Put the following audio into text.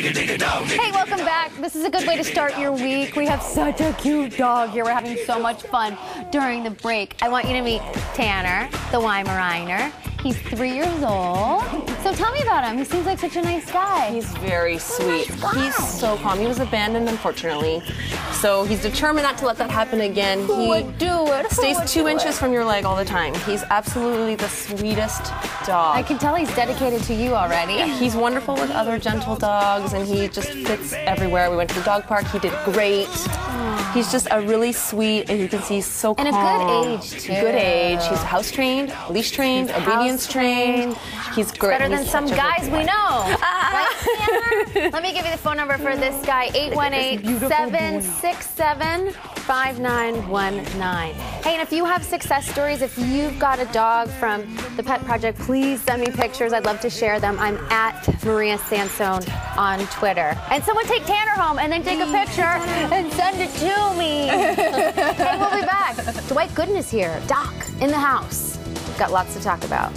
Hey, welcome back. This is a good way to start your week. We have such a cute dog here. We're having so much fun during the break. I want you to meet Tanner, the Weimaraner. He's 3 years old. So tell me about him. He seems like such a nice guy. He's very sweet. He's so calm. He was abandoned, unfortunately. So he's determined not to let that happen again. Who would do it? Stays 2 inches from your leg all the time. He's absolutely the sweetest dog. I can tell he's dedicated to you already. He's wonderful with other gentle dogs, and he just fits everywhere. We went to the dog park. He did great. Aww. He's just a really sweet, and you can see he's so calm. And a good age, too. Good age. He's house trained, leash trained, obedience trained. He's great. Better than some guys we know. Right, Tanner? Let me give you the phone number for this guy, 818-767-5919. Hey, and if you have success stories, if you've got a dog from the Pet Project, please send me pictures. I'd love to share them. I'm at Maria Sansone on Twitter. And someone take Tanner home and then take a picture and send it to me. Hey, we'll be back. Dwight Gooden is here. Doc, in the house. We've got lots to talk about.